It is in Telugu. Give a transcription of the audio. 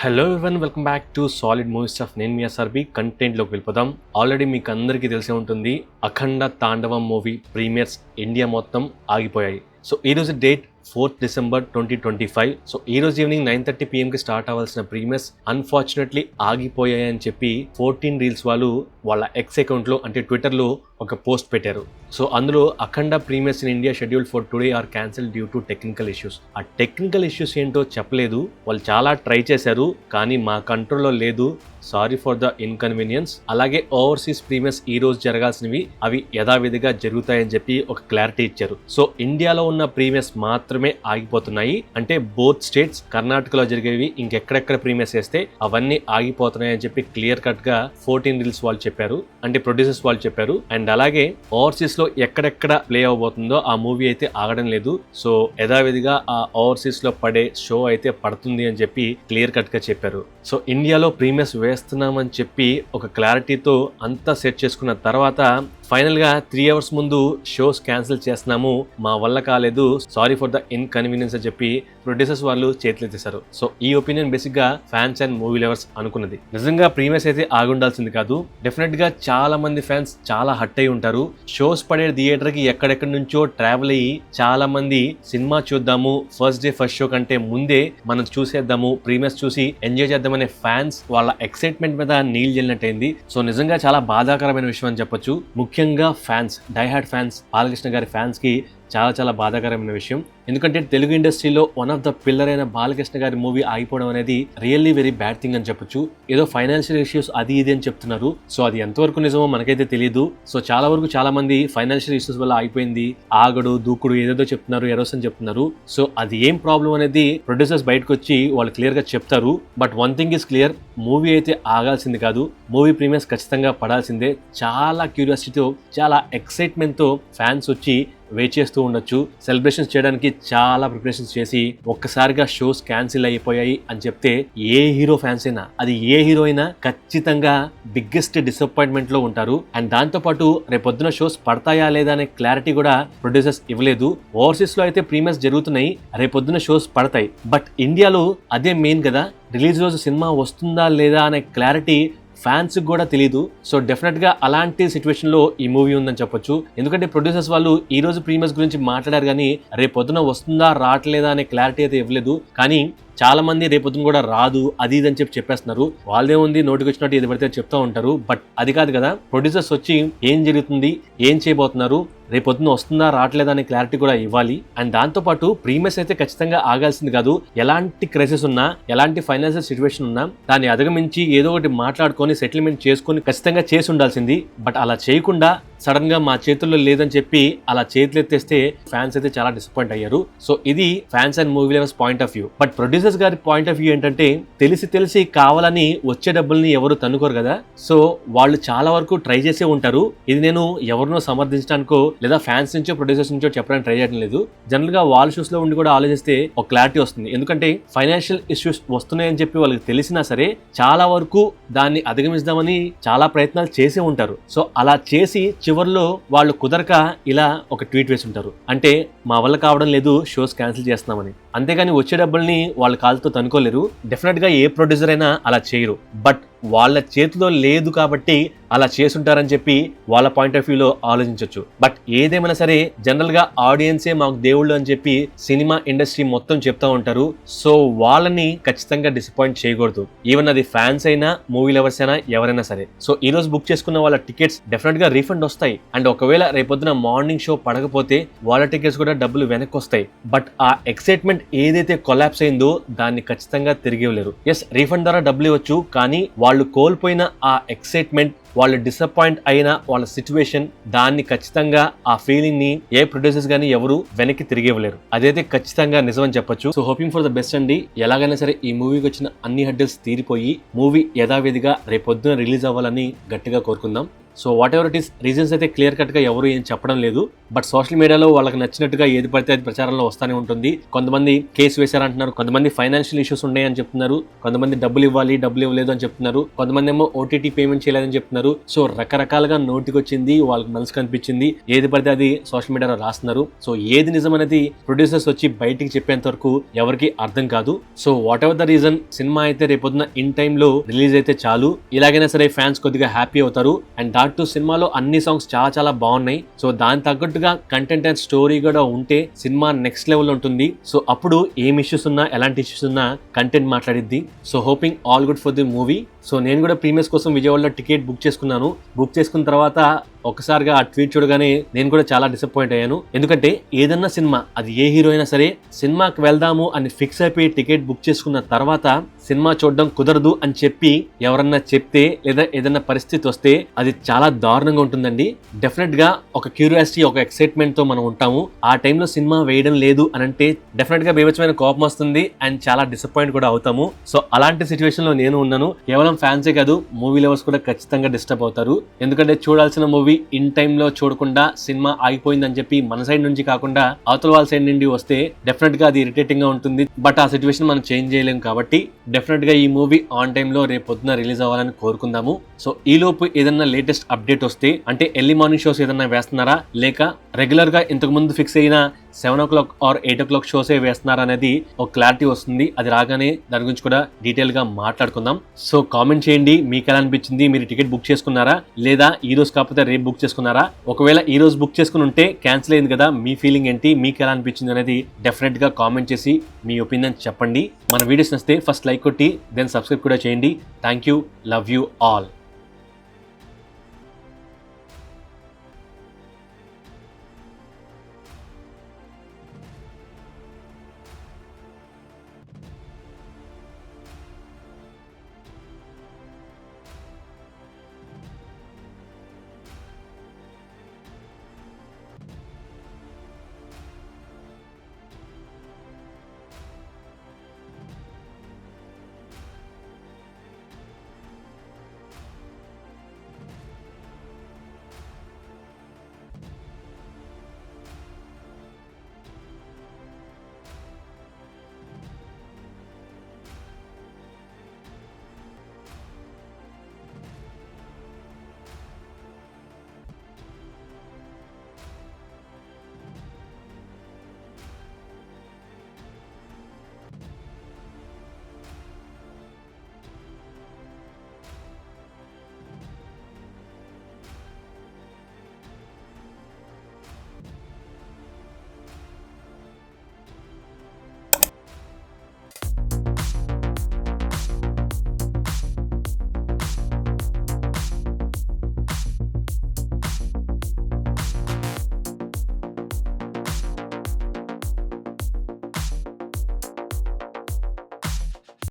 Hello everyone, welcome back to solid movie stuff. నేను మీ ఎస్ఆర్బి. కంటెంట్లోకి వెళ్ళిపోదాం. ఆల్రెడీ మీకు అందరికీ తెలిసే ఉంటుంది, అఖండ తాండవం మూవీ ప్రీమియర్స్ ఇండియా మొత్తం ఆగిపోయాయి. సో ఈరోజు డేట్ 4th December 2025. సో ఈ రోజు ఈవినింగ్ 9:30 PM స్టార్ట్ అవ్వాల్సిన ప్రీమియర్స్ అన్ఫార్చునేట్లీ ఆగిపోయాయని చెప్పి 14 రీల్స్ వాళ్ళు వాళ్ళ ఎక్స్ అకౌంట్లో అంటే ట్విట్టర్లో ఒక పోస్ట్ పెట్టారు. సో అందులో Akhanda premieres in India schedule for today are cancel due to technical issues. ఆ టెక్నికల్ ఇష్యూస్ ఏంటో చెప్పలేదు. వాళ్ళు చాలా ట్రై చేశారు, కానీ మా కంట్రోల్లో లేదు, సారీ ఫర్ ద ఇన్కన్వీనియన్స్. అలాగే ఓవర్సీస్ ప్రీమియర్స్ ఈ రోజు జరగాల్సినవి అవి యథావిధిగా జరుగుతాయని చెప్పి ఒక క్లారిటీ ఇచ్చారు. సో ఇండియాలో ఉన్న ప్రీమియర్స్ మాత్రమే ఆగిపోతున్నాయి. అంటే బోత్ స్టేట్స్, కర్ణాటకలో జరిగేవి ఇంకెక్కడెక్కడ ప్రీమియర్స్ చేస్తే అవన్నీ ఆగిపోతున్నాయి అని చెప్పి క్లియర్ కట్ గా 14 రీల్స్ వాళ్ళు చెప్పారు, అంటే ప్రొడ్యూసర్స్ వాళ్ళు చెప్పారు. అండ్ అలాగే ఓవర్సీస్ లో ఎక్కడెక్కడ ప్లే అవబోతుందో ఆ మూవీ అయితే ఆగడం లేదు. సో యథావిధిగా ఆ ఓవర్సీస్ లో పడే షో అయితే పడుతుంది అని చెప్పి క్లియర్ కట్ గా చెప్పారు. సో ఇండియాలో ప్రీమియర్స్ వేస్తున్నామని చెప్పి ఒక క్లారిటీతో అంతా సెట్ చేసుకున్న తర్వాత ఫైనల్ గా 3 hours ముందు షోస్ క్యాన్సిల్ చేస్తున్నాము, మా వల్ల కాలేదు, సారీ ఫర్ ద ఇన్కన్వీనియన్స్ అని చెప్పి ప్రొడ్యూసర్స్ వాళ్ళు చేతులెత్తేశారు. సో ఈ ఒపీనియన్ బేసిక్ గా ఫ్యాన్స్ అండ్ మూవీ లవర్స్ అనుకున్నది. నిజంగా ప్రీమియర్స్ అయితే ఆగుండాల్సింది కాదు. డెఫినెట్ గా చాలా మంది ఫ్యాన్స్ చాలా హట్ అయి ఉంటారు. షోస్ పడే థియేటర్ కి ఎక్కడెక్కడి నుంచో ట్రావెల్ అయ్యి చాలా మంది సినిమా చూద్దాము, ఫస్ట్ డే ఫస్ట్ షో కంటే ముందే మనం చూసేద్దాము, ప్రీమియర్స్ చూసి ఎంజాయ్ చేద్దామనే ఫ్యాన్స్ వాళ్ళ ఎక్సైట్మెంట్ మీద నీళ్ళు జల్లినట్టయింది. సో నిజంగా చాలా బాధాకరమైన విషయం అని చెప్పొచ్చు. ముఖ్యంగా ఫ్యాన్స్, డైహార్డ్ ఫ్యాన్స్, బాలకృష్ణ గారి ఫ్యాన్స్ కి చాలా చాలా బాధాకరమైన విషయం. ఎందుకంటే తెలుగు ఇండస్ట్రీలో వన్ ఆఫ్ ద పిల్లర్ అయిన బాలకృష్ణ గారి మూవీ ఆగిపోవడం అనేది రియల్లీ వెరీ బ్యాడ్ థింగ్ అని చెప్పొచ్చు. ఏదో ఫైనాన్షియల్ ఇష్యూస్ అది ఇది అని చెప్తున్నారు. సో అది ఎంతవరకు నిజమో మనకైతే తెలియదు. సో చాలా వరకు చాలా మంది ఫైనాన్షియల్ ఇష్యూస్ వల్ల ఆగిపోయింది, ఆగడు దూకుడు ఏదేదో చెప్తున్నారు, ఎరోస్ అని చెప్తున్నారు. సో అది ఏం ప్రాబ్లం అనేది ప్రొడ్యూసర్స్ బయటకు వచ్చి వాళ్ళు క్లియర్ గా చెప్తారు. But one thing is clear, movie అయితే ఆగాల్సింది కాదు, మూవీ ప్రీమియర్స్ ఖచ్చితంగా పడాల్సిందే. చాలా క్యూరియాసిటీతో, చాలా ఎక్సైట్మెంట్ తో ఫ్యాన్స్ వచ్చి వెయిట్ చేస్తూ ఉండొచ్చు. సెలబ్రేషన్స్ చేయడానికి చాలా ప్రిపరేషన్స్ చేసి ఒక్కసారిగా షోస్ క్యాన్సిల్ అయిపోయాయి అని చెప్తే ఏ హీరో ఫ్యాన్స్ అయినా, అది ఏ హీరో అయినా ఖచ్చితంగా బిగ్గెస్ట్ డిసప్పాయింట్మెంట్ లో ఉంటారు. అండ్ దాంతో పాటు రేపొద్దున షోస్ పడతాయా లేదా అనే క్లారిటీ కూడా ప్రొడ్యూసర్స్ ఇవ్వలేదు. ఓవర్సీస్ లో అయితే ప్రీమియర్స్ జరుగుతున్నాయి, రేపొద్దున షోస్ పడతాయి. బట్ ఇండియాలో అదే మెయిన్ కదా, రిలీజ్ రోజు సినిమా వస్తుందా లేదా అనే క్లారిటీ ఫ్యాన్స్ కూడా తెలియదు. సో డెఫినెట్ గా అలాంటి సిచ్యువేషన్ లో ఈ మూవీ ఉందని చెప్పొచ్చు. ఎందుకంటే ప్రొడ్యూసర్స్ వాళ్ళు ఈ రోజు ప్రీమియర్స్ గురించి మాట్లాడారు, కానీ రేపు పొద్దున వస్తుందా రావట్లేదా అనే క్లారిటీ అయితే ఇవ్వలేదు. కానీ చాలా మంది రేపొద్దున కూడా రాదు అది ఇది అని చెప్పేస్తున్నారు. వాళ్ళే ఉంది, నోటికి వచ్చినట్టు ఏది పడితే చెప్తా ఉంటారు. బట్ అది కాదు కదా, ప్రొడ్యూసర్స్ వచ్చి ఏం జరుగుతుంది, ఏం చేయబోతున్నారు, రేపొద్దున వస్తుందా రావట్లేదా అనే క్లారిటీ కూడా ఇవ్వాలి. అండ్ దాంతో పాటు ప్రీమియర్స్ అయితే ఖచ్చితంగా ఆగాల్సింది కాదు. ఎలాంటి క్రైసిస్ ఉన్నా, ఎలాంటి ఫైనాన్షియల్ సిచ్యువేషన్ ఉన్నా దాన్ని అధిగమించి ఏదో ఒకటి మాట్లాడుకొని సెటిల్మెంట్ చేసుకొని ఖచ్చితంగా చేసి ఉండాల్సింది. బట్ అలా చేయకుండా సడన్ గా మా చేతుల్లో లేదని చెప్పి అలా చేతులు ఎత్తేస్తే ఫ్యాన్స్ అయితే చాలా డిసప్పాయింట్ అయ్యారు. సో ఇది fans and movie lovers point of view. But producers గారి పాయింట్ ఆఫ్ వ్యూ ఏంటంటే, తెలిసి కావాలని వచ్చే డబ్బుల్ని ఎవరు తన్నుకోరు కదా. సో వాళ్ళు చాలా వరకు ట్రై చేసే ఉంటారు. ఇది నేను ఎవరినో సమర్థించడానికో లేదా ఫ్యాన్స్ నుంచో ప్రొడ్యూసర్స్ నుంచో చెప్పడానికి ట్రై చేయడం లేదు. జనరల్ గా వాళ్ళ షూస్ లో ఉండి కూడా ఆలోచిస్తే ఒక క్లారిటీ వస్తుంది. ఎందుకంటే ఫైనాన్షియల్ ఇష్యూస్ వస్తున్నాయని చెప్పి వాళ్ళకి తెలిసినా సరే చాలా వరకు దాన్ని అధిగమిస్తామని చాలా ప్రయత్నాలు చేసే ఉంటారు. సో అలా చేసి చివర్లో వాళ్ళు కుదరక ఇలా ఒక ట్వీట్ వేసి ఉంటారు, అంటే మా వల్ల కావడం లేదు, షోస్ క్యాన్సిల్ చేస్తున్నామని. అంతేగాని వచ్చే డబ్బుల్ని వాళ్ళ కాళ్ళతో తనుకోలేరు. డెఫినెట్ గా ఏ ప్రొడ్యూసర్ అయినా అలా చేయరు. బట్ వాళ్ళ చేతిలో లేదు కాబట్టి అలా చేసుంటారని చెప్పి వాళ్ళ పాయింట్ ఆఫ్ వ్యూలో ఆలోచించవచ్చు. బట్ ఏదేమైనా సరే జనరల్ గా ఆడియన్సే మాకు దేవుళ్ళు అని చెప్పి సినిమా ఇండస్ట్రీ మొత్తం చెప్తా ఉంటారు. సో వాళ్ళని ఖచ్చితంగా డిసప్పాయింట్ చేయకూడదు. ఈవెన్ అది ఫ్యాన్స్ అయినా, మూవీ లవర్స్ అయినా, ఎవరైనా సరే. సో ఈ రోజు బుక్ చేసుకున్న వాళ్ళ టికెట్స్ డెఫినెట్ గా రీఫండ్ వస్తాయి. అండ్ ఒకవేళ రేపొద్దున మార్నింగ్ షో పడకపోతే వాళ్ళ టికెట్స్ కూడా డబ్బులు వెనక్కి వస్తాయి. బట్ ఆ ఎక్సైట్మెంట్ ఏదైతే కొలాప్స్ అయిందో దాన్ని ఖచ్చితంగా తిరిగి ఇవ్వలేరు. ఎస్, రీఫండ్ ద్వారా డబ్బులు ఇవ్వచ్చు, కానీ వాళ్ళు కోల్పోయిన ఆ ఎక్సైట్మెంట్, వాళ్ళు డిసప్పాయింట్ అయిన వాళ్ళ సిచ్యువేషన్, దాన్ని ఖచ్చితంగా ఆ ఫీలింగ్ ని ఏ ప్రొడ్యూసర్స్ గానీ ఎవరు వెనక్కి తిరిగి ఇవ్వలేరు. అదైతే ఖచ్చితంగా నిజమని చెప్పొచ్చు. So hoping for the best అండి. ఎలాగైనా సరే ఈ మూవీకి వచ్చిన అన్ని హడ్డల్స్ తీరిపోయి మూవీ యథావిధిగా రేపొద్దున రిలీజ్ అవ్వాలని గట్టిగా కోరుకుందాం. So what ever it is reasons అయితే క్లియర్ కట్ గా ఎవరు ఏం చెప్పడం లేదు. బట్ సోషల్ మీడియాలో వాళ్ళకి నచ్చినట్టుగా ఏది పడితే అది ప్రచారంలో వస్తానే ఉంటుంది. కొంతమంది కేసు వేశారంటున్నారు, కొంతమంది ఫైనాన్షియల్ ఇష్యూస్ ఉన్నాయని చెప్తున్నారు, కొంతమంది డబ్బులు ఇవ్వలేదు అని చెప్తున్నారు, కొంతమంది ఏమో ఓటీటీ పేమెంట్ చేయలేదని చెప్తున్నారు. సో రకరకాలుగా నోటికి వచ్చింది, వాళ్ళకి మనసు కనిపించింది, ఏది పడితే అది సోషల్ మీడియాలో రాస్తున్నారు. సో ఏది నిజం అనేది ప్రొడ్యూసర్స్ వచ్చి బయటికి చెప్పేంత వరకు ఎవరికి అర్థం కాదు. So what ever the reason, cinema అయితే రేపొద్దున ఇన్ టైమ్ లో రిలీజ్ అయితే చాలు. ఇలాగైనా సరే ఫ్యాన్స్ కొద్దిగా హ్యాపీ అవుతారు. అండ్ డాట్ టు సినిమాలో అన్ని సాంగ్స్ చాలా చాలా బాగున్నాయి. సో దాని తగ్గట్టుగా కంటెంట్ అండ్ స్టోరీ కూడా ఉంటే సినిమా నెక్స్ట్ లెవెల్ ఉంటుంది. సో అప్పుడు ఏం ఇష్యూస్ ఉన్నా, ఎలాంటి ఇష్యూస్ ఉన్నా కంటెంట్ మాట్లాడిద్ది. So hoping all good for the movie. So నేను కూడా ప్రీమియర్స్ కోసం విజయవాడలో టికెట్ బుక్ చేసుకున్నాను. బుక్ చేసుకున్న తర్వాత ఒకసారిగా ఆ ట్వీట్ చూడగానే నేను కూడా చాలా డిసప్పాయింట్ అయ్యాను. ఎందుకంటే ఏదన్నా సినిమా, అది ఏ హీరో అయినా సరే, సినిమాకి వెళ్దాము అని ఫిక్స్ అయిపోయి టికెట్ బుక్ చేసుకున్న తర్వాత సినిమా చూడడం కుదరదు అని చెప్పి ఎవరన్నా చెప్తే, లేదా ఏదన్నా పరిస్థితి వస్తే అది చాలా దారుణంగా ఉంటుందండి. డెఫినెట్ గా ఒక క్యూరియాసిటీ, ఒక ఎక్సైట్మెంట్ తో మనం ఉంటాము. ఆ టైంలో సినిమా వేయడం లేదు అని అంటే డెఫినెట్ గా బీభత్సమైన కోపం వస్తుంది అండ్ చాలా డిసప్పాయింట్ కూడా అవుతాము. సో అలాంటి సిచ్యువేషన్ లో నేను ఉన్నాను. కేవలం ఫ్యాన్సే కాదు, మూవీ లవర్స్ కూడా ఖచ్చితంగా డిస్టర్బ్ అవుతారు. ఎందుకంటే చూడాల్సిన మూవీ ఇన్ టైమ్ లో చూడకుండా సినిమా ఆగిపోయిందని చెప్పి మన సైడ్ నుంచి కాకుండా అవతల వాళ్ళ సైడ్ నుండి వస్తే డెఫినెట్ గా అది ఇరిటేటింగ్ గా ఉంటుంది. బట్ ఆ సిచ్యువేషన్ మనం చేంజ్ చేయలేం కాబట్టి డెఫినెట్ గా ఈ మూవీ ఆన్ టైమ్ లో రేపు పొద్దున రిలీజ్ అవ్వాలని కోరుకుందాము. సో ఈ లోపు ఏదన్నా లేటెస్ట్ అప్డేట్ వస్తే, అంటే ఎర్లీ మార్నింగ్ షోస్ ఏదన్నా వేస్తున్నారా, లేక రెగ్యులర్ గా ఇంతకు ముందు ఫిక్స్ అయిన 7 o'clock or 8 o'clock షోసే వేస్తున్నారా అనేది ఒక క్లారిటీ వస్తుంది. అది రాగానే దాని గురించి కూడా డీటెయిల్ గా మాట్లాడుకుందాం. సో కామెంట్ చేయండి, మీకు ఎలా అనిపించింది, మీరు టికెట్ బుక్ చేసుకున్నారా, లేదా ఈ రోజు కాకపోతే రేపు బుక్ చేసుకున్నారా? ఒకవేళ ఈ రోజు బుక్ చేసుకుని ఉంటే క్యాన్సిల్ అయింది కదా, మీ ఫీలింగ్ ఏంటి, మీకు ఎలా అనిపించింది అనేది డెఫినెట్ గా కామెంట్ చేసి మీ ఒపీనియన్ చెప్పండి. మన వీడియోస్ నచ్చితే ఫస్ట్ లైక్ కొట్టి దెన్ సబ్స్క్రైబ్ కూడా చేయండి. Thank you, love you all.